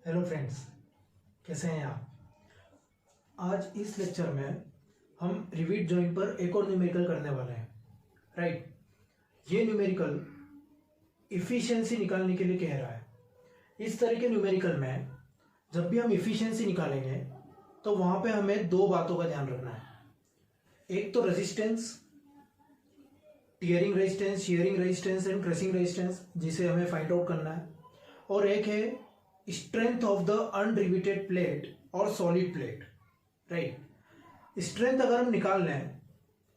Hello friends, कैसे हैं आप। आज इस लेक्चर में हम रिविट जॉइंट पर एक और न्यूमेरिकल करने वाले हैं। राइट, ये न्यूमेरिकल इफ़िशियंसी निकालने के लिए कह रहा है। इस तरह के न्यूमेरिकल में जब भी हम इफ़िशियंसी निकालेंगे तो वहाँ पे हमें दो बातों का ध्यान रखना है। एक तो resistance, tearing resistance, shearing resistance and crushing resistance, जिसे हमें फाइंड आउट करना है। और एक है स्ट्रेंथ ऑफ द अनरिवेटेड प्लेट और सॉलिड प्लेट। राइट, स्ट्रेंथ अगर हम निकाल लें,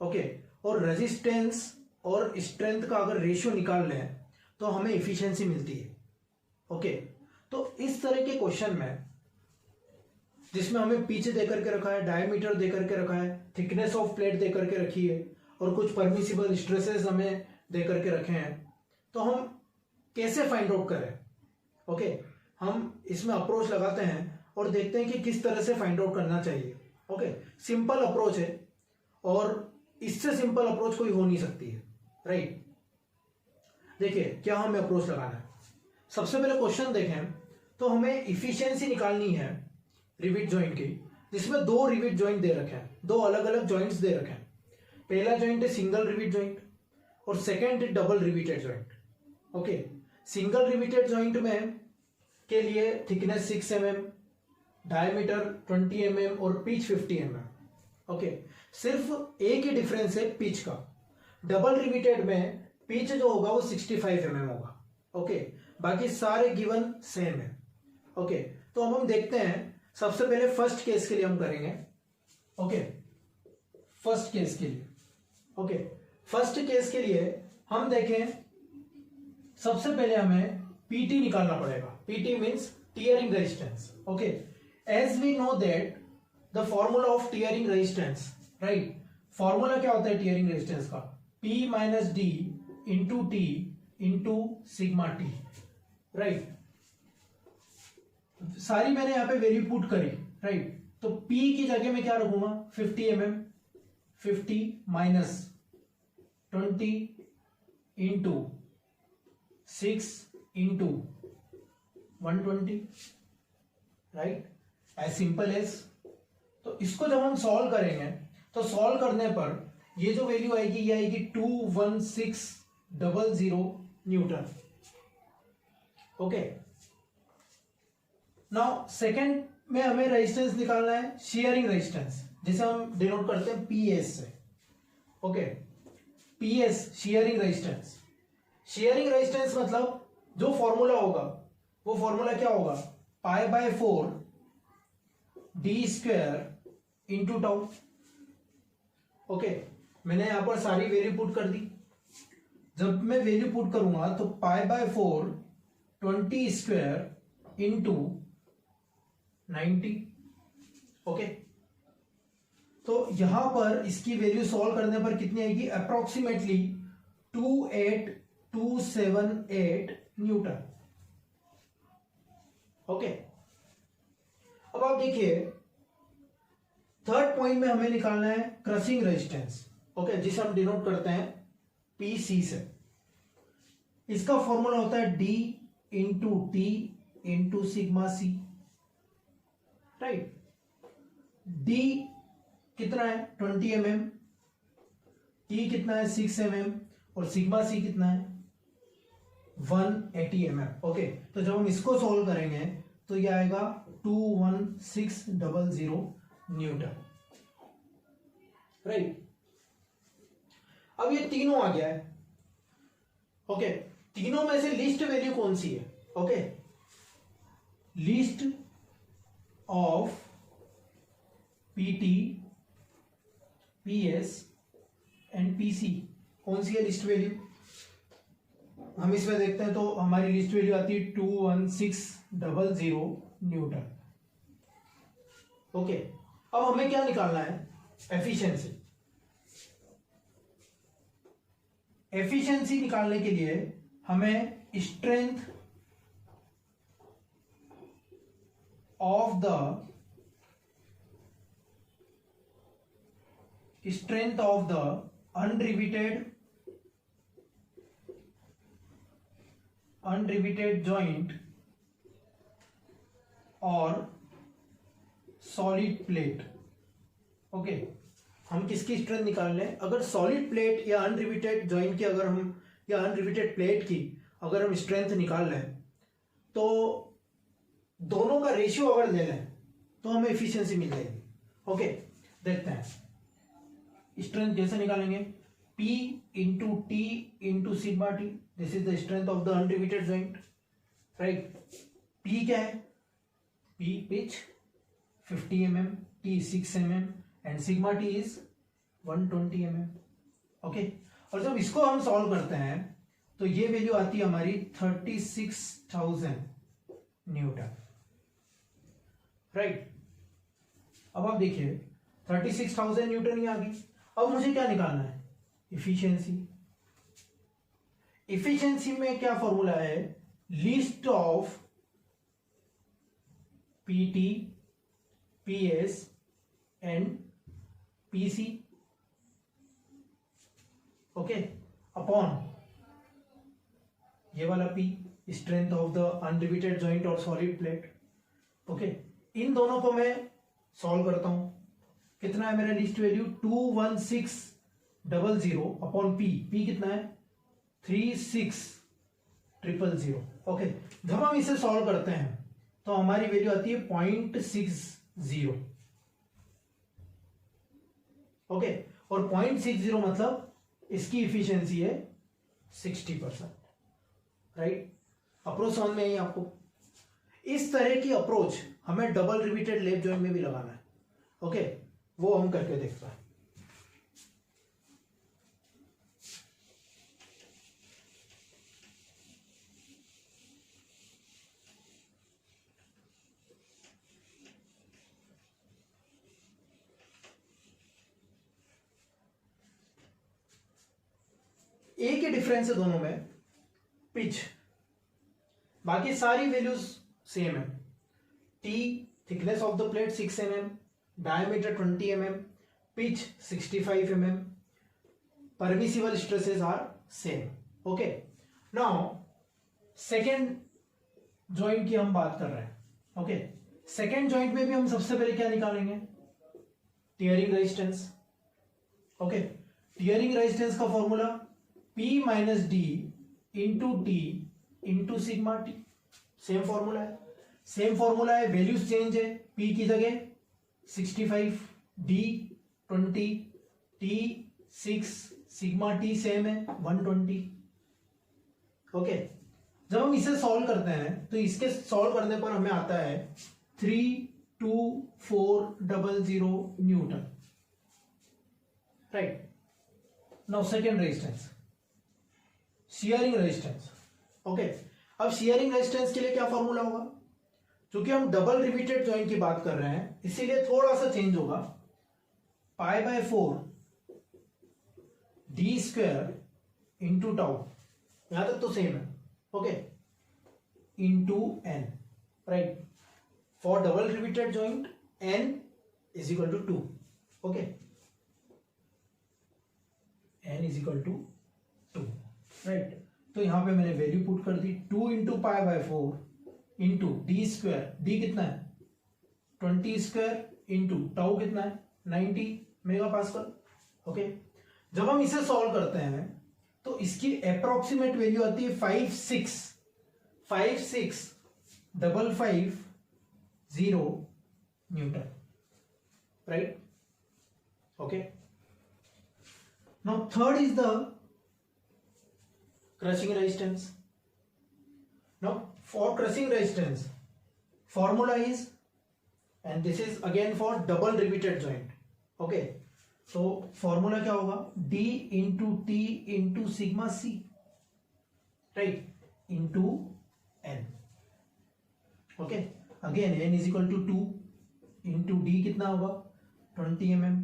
ओके, और रेजिस्टेंस और स्ट्रेंथ का अगर रेशियो निकाल लें तो हमें इफिशिएंसी मिलती है। ओके, तो इस तरह के क्वेश्चन में जिसमें हमें पिच दे करके रखा है, डायमीटर दे करके रखा है, थिकनेस ऑफ प्लेट दे करके रखी है और कुछ परमिसिबल स्ट्रेसेस हमें दे करके रखे हैं, तो हम कैसे फाइंड आउट करें। ओके, हम इसमें अप्रोच लगाते हैं और देखते हैं कि किस तरह से फाइंड आउट करना चाहिए। ओके, सिंपल अप्रोच है और इससे सिंपल अप्रोच कोई हो नहीं सकती है। राइट, देखिए क्या हमें अप्रोच लगाना है। सबसे पहले क्वेश्चन देखें तो हमें इफिशियंसी निकालनी है रिवेट जॉइंट की, जिसमें दो रिवेट जॉइंट दे रखे हैं, दो अलग अलग जॉइंट्स दे रखे हैं। पहला जॉइंट है सिंगल रिवेट जॉइंट और सेकेंड है double riveted joint. Okay, single riveted joint में के लिए थिकनेस 6 mm, डायमीटर 20 mm और पिच 50 mm। ओके, सिर्फ एक ही डिफरेंस है पिच का। डबल रिवेटेड में पिच जो होगा वो 65 mm होगा। ओके, बाकी सारे गिवन सेम है। ओके, तो अब हम देखते हैं। सबसे पहले फर्स्ट केस के लिए हम करेंगे। ओके, फर्स्ट केस के लिए, ओके, फर्स्ट केस के लिए हम देखें, सबसे पहले हमें पीटी निकालना पड़ेगा। PT means tearing resistance. Okay, as we know that the formula of tearing resistance, right, formula क्या होता है टीयरिंग रेजिस्टेंस का? P minus D into T into sigma t. Right, सारी मैंने यहां पे वैल्यू पुट करी। राइट, तो P की जगह में क्या रखूंगा? 50 mm, 50 minus 20 into 6 into 120। Right, as simple as. तो इसको जब हम सॉल्व करेंगे तो सॉल्व करने पर ये जो वैल्यू आएगी ये आएगी 21600 न्यूटन। ओके, नाउ सेकेंड में हमें रेजिस्टेंस निकालना है, शियरिंग रेजिस्टेंस, जिसे हम डिनोट करते हैं पीएस से। Okay, PS shearing resistance. Shearing resistance मतलब जो फॉर्मूला होगा वो फॉर्मूला क्या होगा? π/4 D square into tau. Okay, मैंने यहां पर सारी वैल्यू पुट कर दी। जब मैं वैल्यू पुट करूंगा तो π/4 20 स्क्वायर इंटू 90। ओके, तो यहां पर इसकी वैल्यू सॉल्व करने पर कितनी आएगी? Approximately 28278 Newton. ओके, अब आप देखिए थर्ड पॉइंट में हमें निकालना है क्रशिंग रेजिस्टेंस। ओके, जिसे हम डिनोट करते हैं पीसी से। इसका फॉर्मूला होता है d into T into sigma c. Right, d कितना है? 20 mm, टी कितना है? 6 mm और सिग्मा सी कितना है? 180 mm। ओके, तो जब हम इसको सॉल्व करेंगे तो ये आएगा 21600 न्यूटन। राइट, अब ये तीनों आ गया है। ओके, तीनों में से लीस्ट वैल्यू कौन सी है? Okay, least of PT, PS and PC कौन सी है लिस्ट वैल्यू? हम इसमें देखते हैं तो हमारी लिस्ट वैल्यू आती है 21600 न्यूटन। ओके, अब हमें क्या निकालना है? एफिशिएंसी। एफिशिएंसी निकालने के लिए हमें strength of the unriveted joint और सॉलिड प्लेट। ओके, हम किसकी स्ट्रेंथ निकाल लें? अगर सॉलिड प्लेट या अनरिवेटेड जॉइंट की अगर हम या अनरिवेटेड प्लेट की अगर हम स्ट्रेंथ निकाल लें तो दोनों का रेशियो अगर ले लें तो हमें एफिशिएंसी मिल जाएगी। ओके, देखते हैं स्ट्रेंथ कैसे निकालेंगे। P into T into sigma T, this is the strength of the unriveted joint, right. P क्या है? P pitch 50 mm, T 6 mm and sigma T is 120 mm। Okay, और जब इसको हम सॉल्व करते हैं तो ये वैल्यू आती है हमारी 36,000 न्यूटन, राइट। अब आप देखिए 36,000 न्यूटन ही आ गई। अब मुझे क्या निकालना है? इफिशिएंसी। इफिशिएंसी में क्या फॉर्मूला है? Least of PT, PS and PC, okay, upon ये वाला P, strength of the unriveted joint और सॉलिड प्लेट। ओके, इन दोनों को मैं सॉल्व करता हूं। कितना है मेरा लिस्ट वैल्यू? 21600 अपॉन P कितना है? 36,000। ओके, जब हम इसे सॉल्व करते हैं तो हमारी वैल्यू आती है 0.60। ओके, और 0.60 मतलब इसकी इफिशियंसी है 60%, राइट। अप्रोच समझ में आई आपको? इस तरह की अप्रोच हमें डबल रिपीटेड लेप जॉइंट में भी लगाना है। ओके, वो हम करके देखते हैं। एक ही डिफरेंस है दोनों में, पिच। बाकी सारी वैल्यूज सेम है। T thickness of the plate 6 mm, diameter 20 mm, pitch 65 mm, permissible stresses are same. Okay, now second joint की हम बात कर रहे हैं। ओके, सेकेंड जॉइंट में भी हम सबसे पहले क्या निकालेंगे? Tearing resistance. Okay, tearing resistance का formula P minus D into T into sigma T. Same formula है, सेम फॉर्मूला है, वैल्यूज चेंज है। P की जगह 65, D 20, T 6, sigma T same है 120। ओके, जब हम इसे सॉल्व करते हैं तो इसके सॉल्व करने पर हमें आता है 32400 Newton, right. Now second resistance, shearing resistance. Okay, अब शियरिंग रेजिस्टेंस के लिए क्या फॉर्मूला होगा? क्योंकि हम डबल रिपीटेड जॉइंट की बात कर रहे हैं इसीलिए थोड़ा सा चेंज होगा। π/4 डी स्क्वायर इंटू टाउ, यहां तक तो सेम है। Okay, into N, right. For double repeated joint n is equal to 2। Okay, n is equal to 2, right. तो यहां पे मैंने वैल्यू पुट कर दी 2 into π/4 into D square, D कितना है 20 स्क्वायर इंटू टाउ कितना है 90 मेगापास्कल। ओके, जब हम इसे सॉल्व करते हैं तो इसकी अप्रोक्सीमेट वैल्यू आती है 56,550 Newton, right. Okay, now third is the crushing resistance. Now for crushing resistance formula is, and this is again for double repeated joint. Okay, so formula क्या होगा? D into T into sigma C, right, into N. Okay, again N is equal to 2 into D कितना होगा 20 mm,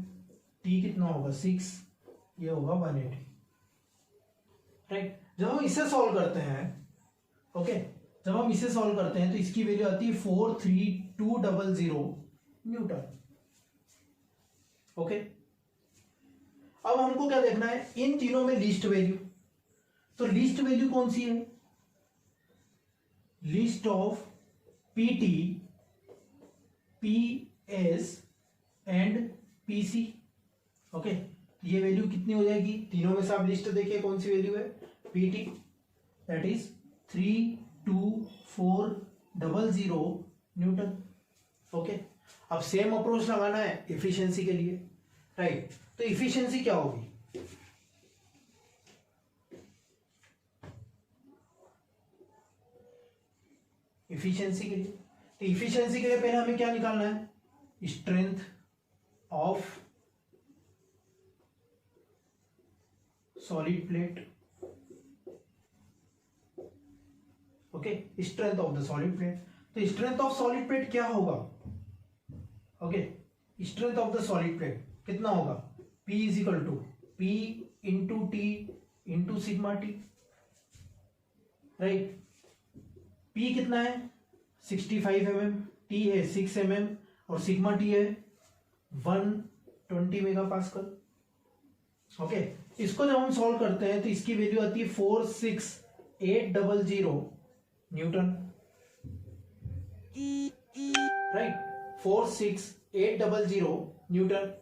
T कितना होगा 6, ये होगा 180, right. जब हम इसे सॉल्व करते हैं, ओके, जब हम इसे सॉल्व करते हैं तो इसकी वैल्यू आती है 43200 न्यूटन। ओके, अब हमको क्या देखना है? इन तीनों में लीस्ट वैल्यू। तो लीस्ट वैल्यू कौन सी है? Least of PT, P S and P C. Okay, ये वैल्यू कितनी हो जाएगी, तीनों में से आप लिस्ट देखिए कौन सी वैल्यू है, P T that is 32400 Newton. Okay, अब सेम अप्रोच लगाना है इफिशियंसी के लिए, राइट। तो इफिशियंसी क्या होगी, इफिशियंसी के लिए, तो इफिशियंसी के लिए पहले हमें क्या निकालना है, strength of solid plate. Okay, strength of the solid plate. तो स्ट्रेंथ ऑफ सॉलिड प्लेट क्या होगा, okay, strength of the solid plate कितना होगा, P is equal to P into T into sigma t, right. P कितना है 65 mm, T है 6 mm और sigma T है 120 मेगापास्कल। ओके, इसको जब हम सॉल्व करते हैं तो इसकी वैल्यू आती है 46800 न्यूटन, राइट, 46800 न्यूटन,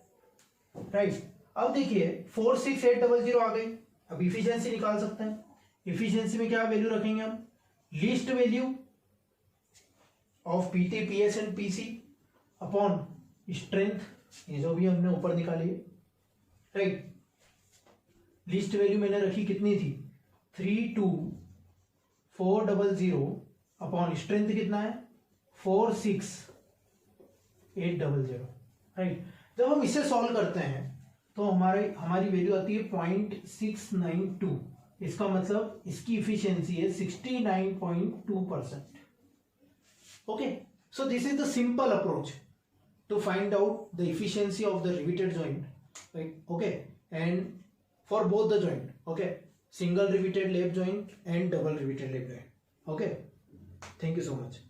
राइट। अब देखिए 46800 आ गई, अब इफिशियंसी निकाल सकते हैं। इफिशियंसी में क्या वैल्यू रखेंगे हम, least value of PT PS and PC upon strength, ये जो भी हमने ऊपर निकाली है, राइट। लीस्ट वैल्यू मैंने रखी कितनी थी 32400 अपॉन स्ट्रेंथ कितना है 46800, राइट। जब हम इसे सॉल्व करते हैं तो हमारी वैल्यू आती है 0.692, इसका मतलब इसकी इफिशियंसी है 69.2%। Okay, so this is the simple approach to find out the efficiency of the riveted joint, right? Okay, and for both the joint, okay, single riveted lap joint and double riveted lap joint. Okay, thank you so much.